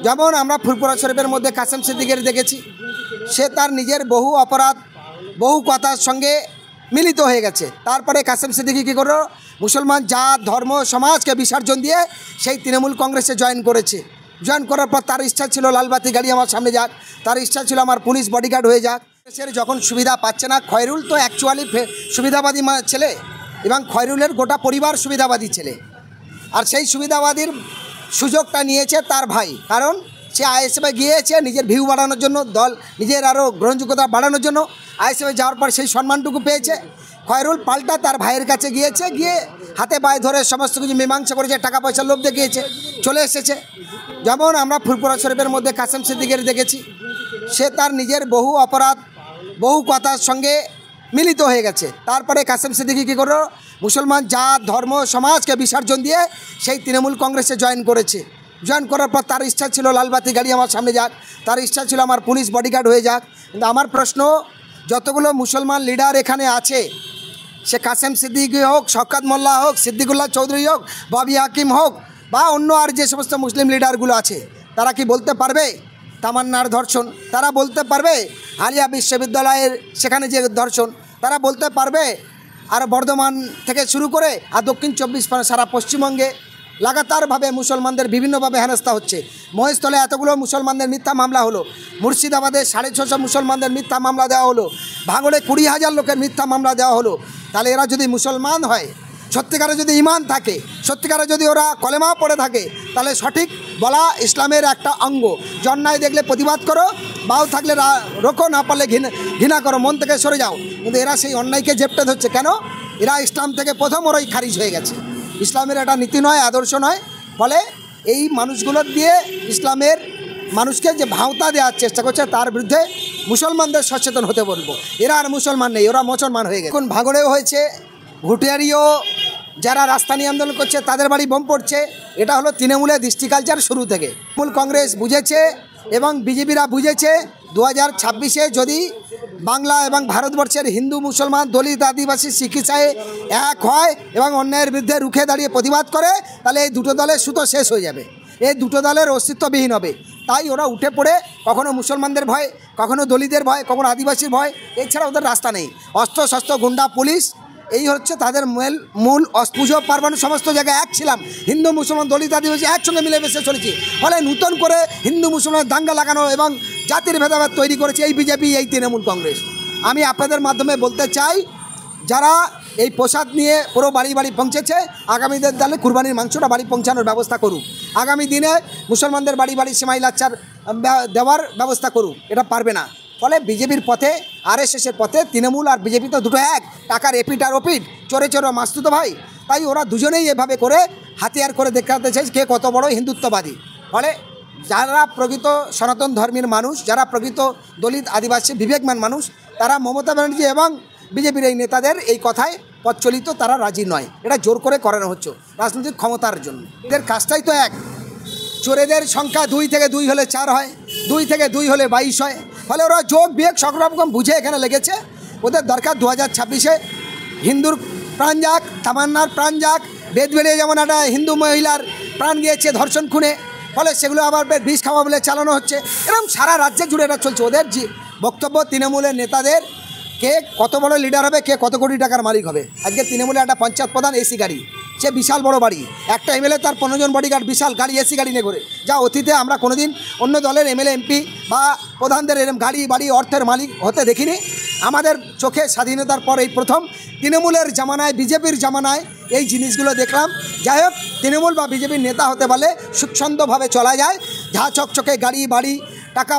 যেমন আমরা ফুরপুরা শরীফের মধ্যে কাসেম সিদ্দিকের দেখেছি, সে তার নিজের বহু অপরাধ বহু কথার সঙ্গে মিলিত হয়ে গেছে। তারপরে কাসেম সিদ্দিকি কী করলো, মুসলমান জাত ধর্ম সমাজকে বিসর্জন দিয়ে সেই তৃণমূল কংগ্রেসে জয়েন করেছে। জয়েন করার পর তার ইচ্ছা ছিল লালবাতি গাড়ি আমার সামনে যাক, তার ইচ্ছা ছিল আমার পুলিশ বডিগার্ড হয়ে যাক। সে যখন সুবিধা পাচ্ছে না, খয়রুল তো অ্যাকচুয়ালি সুবিধাবাদী ছেলে এবং খয়রুলের গোটা পরিবার সুবিধাবাদী ছেলে, আর সেই সুবিধাবাদীর সুযোগটা নিয়েছে তার ভাই। কারণ সে আইএসএফে গিয়েছে নিজের ভিউ বাড়ানোর জন্য, দল নিজের আরও গ্রহণযোগ্যতা বাড়ানোর জন্য। আইএসএফে যাওয়ার পর সেই সম্মানটুকু পেয়েছে। খয়রুল পাল্টা তার ভাইয়ের কাছে গিয়েছে, গিয়ে হাতে পায়ে ধরে সমস্ত কিছু মীমাংসা করেছে, টাকা পয়সার লোভ দেখিয়েছে, চলে এসেছে। যেমন আমরা ফুরপুরা শরীফের মধ্যে কাসেম সিদ্দিকের দেখেছি, সে তার নিজের বহু অপরাধ বহু কথার সঙ্গে মিলিত হয়ে গেছে। তারপরে কাসেম সিদ্দিকি কী করলো, মুসলমান জাত ধর্ম সমাজকে বিসর্জন দিয়ে সেই তৃণমূল কংগ্রেসে জয়েন করেছে। জয়েন করার পর তার ইচ্ছা ছিল লালবাতি গাড়ি আমার সামনে যাক, তার ইচ্ছা ছিল আমার পুলিশ বডিগার্ড হয়ে যাক। কিন্তু আমার প্রশ্ন, যতগুলো মুসলমান লিডার এখানে আছে, সে কাসেম সিদ্দিকি হোক, শওকত মোল্লা হোক, সিদ্দিকুল্লাহ চৌধুরী হোক, ববি হাকিম হোক, বা অন্য আর যে সমস্ত মুসলিম লিডারগুলো আছে, তারা কি বলতে পারবে তামান্নার ধর্ষণ? তারা বলতে পারবে আলিয়া বিশ্ববিদ্যালয়ের সেখানে যে ধর্ষণ? তারা বলতে পারবে আর বর্ধমান থেকে শুরু করে আর দক্ষিণ 24 পরগনা সারা পশ্চিমবঙ্গে লাগাতারভাবে মুসলমানদের বিভিন্নভাবে হেনস্থা হচ্ছে। মহেশতলে এতগুলো মুসলমানদের মিথ্যা মামলা হলো, মুর্শিদাবাদে 650 মুসলমানদের মিথ্যা মামলা দেওয়া হলো, ভাঙড়ে 20,000 লোকের মিথ্যা মামলা দেওয়া হলো। তাহলে এরা যদি মুসলমান হয়, সত্যিকারে যদি ইমান থাকে, সত্যিকারে যদি ওরা কলেমা পড়ে থাকে, তাহলে সঠিক বলা ইসলামের একটা অঙ্গ। অন্যায় দেখলে প্রতিবাদ করো, বাউ থাকলে রোকো, না পারলে ঘৃণা করো, মন থেকে সরে যাও। কিন্তু এরা সেই অন্যায়কে জেপটে ধরছে কেন? এরা ইসলাম থেকে প্রথম ওরাই খারিজ হয়ে গেছে। ইসলামের একটা নীতি নয়, আদর্শ নয়। ফলে এই মানুষগুলোর দিয়ে ইসলামের মানুষকে যে ভাওতা দেওয়ার চেষ্টা করছে, তার বিরুদ্ধে মুসলমানদের সচেতন হতে বলবো। এরা আর মুসলমান নেই, ওরা মুসলমান হয়ে গেছে। এখন ভাঙড়েও হয়েছে, ভুটিয়ারিও যারা রাস্তা নিয়ে আন্দোলন করছে তাদের বাড়ি বোম পড়ছে। এটা হলো তৃণমূলের দৃষ্টি কালচার শুরু থেকে। তৃণমূল কংগ্রেস বুঝেছে এবং বিজেপিরা বুঝেছে 2026-এ যদি বাংলা এবং ভারতবর্ষের হিন্দু মুসলমান দলিত আদিবাসী শিখ ইসাই এক হয় এবং অন্যায়ের বিরুদ্ধে রুখে দাঁড়িয়ে প্রতিবাদ করে, তাহলে এই দুটো দলের সুতো শেষ হয়ে যাবে, এই দুটো দলের অস্তিত্ববিহীন হবে। তাই ওরা উঠে পড়ে কখনো মুসলমানদের ভয়, কখনো দলিতের ভয়, কখনো আদিবাসীর ভয়, এছাড়া ওদের রাস্তা নেই। অস্ত্র শস্ত্র গুন্ডা পুলিশ, এই হচ্ছে তাদের মূল পুজো পার্বণ। সমস্ত জায়গায় এক ছিলাম, হিন্দু মুসলমান দলিত আদিবাসী একসঙ্গে মিলেমিশে চলেছি। ফলে নূতন করে হিন্দু মুসলমানের দাঙ্গা লাগানো এবং জাতির ভেদাভেদ তৈরি করেছে এই বিজেপি, এই তৃণমূল কংগ্রেস। আমি আপনাদের মাধ্যমে বলতে চাই, যারা এই প্রসাদ নিয়ে পুরো বাড়ি বাড়ি পৌঁছেছে, আগামীদের দলে কুরবানির মাংসটা বাড়ি পৌঁছানোর ব্যবস্থা করুক। আগামী দিনে মুসলমানদের বাড়ি বাড়ি সেমাই লাচ্চার দেওয়ার ব্যবস্থা করুক। এটা পারবে না। ফলে বিজেপির পথে, আরএসএসের পথে তৃণমূল আর বিজেপি তো দুটো এক, টাকার এপিট আর ওপিট, চোরে চোরে মাস্তুতো ভাই। তাই ওরা দুজনেই এভাবে করে হাতিয়ার করে দেখাতে চাই কে কত বড় হিন্দুত্ববাদী। ফলে যারা প্রকৃত সনাতন ধর্মের মানুষ, যারা প্রকৃত দলিত আদিবাসী বিবেকমান মানুষ, তারা মমতা ব্যানার্জি এবং বিজেপির এই নেতাদের এই কথায় প্রচলিত তারা রাজি নয়। এটা জোর করে করানো হচ্ছে রাজনৈতিক ক্ষমতার জন্য। এদের কাজটাই তো এক। চোরেদের সংখ্যা 2 থেকে 2 হলে 4 হয়, 2 থেকে 2 হলে 22 হয়। ফলে ওরা যোগ বিয়োগ সকল রকম বুঝে এখানে লেগেছে। ওদের দরকার 2026-এ হিন্দুর প্রাণ যাক, তামান্নার প্রাণ যাক। বেদবেড়িয়ে যেমন একটা হিন্দু মহিলার প্রাণ গিয়েছে ধর্ষণ খুনে, ফলে সেগুলো আবার বিষ খাওয়া বলে চালানো হচ্ছে। এরকম সারা রাজ্যে জুড়ে এটা চলছে। ওদের যে বক্তব্য, তৃণমূলের নেতাদের কে কত বড় লিডার হবে, কে কত কোটি টাকার মালিক হবে। আজকে তৃণমূলের একটা পঞ্চায়েত প্রধান এসি গাড়ি, সে বিশাল বড় বাড়ি, একটা এমএলএ তার 15 জন বডিগার্ড, বিশাল গাড়ি এসি গাড়ি নিয়ে ঘোরে। যা অতীতে আমরা কোনোদিন অন্য দলের এমএলএ এমপি বা প্রধানদের এরকম গাড়ি বাড়ি অর্থের মালিক হতে দেখিনি। আমাদের চোখে স্বাধীনতার পর এই প্রথম তৃণমূলের জামানায়, বিজেপির জামানায় এই জিনিসগুলো দেখলাম। যাই হোক, তৃণমূল বা বিজেপির নেতা হতে পারলে সুচ্ছন্দভাবে চলা যায়। ঝা চকচকে গাড়ি বাড়ি, টাকা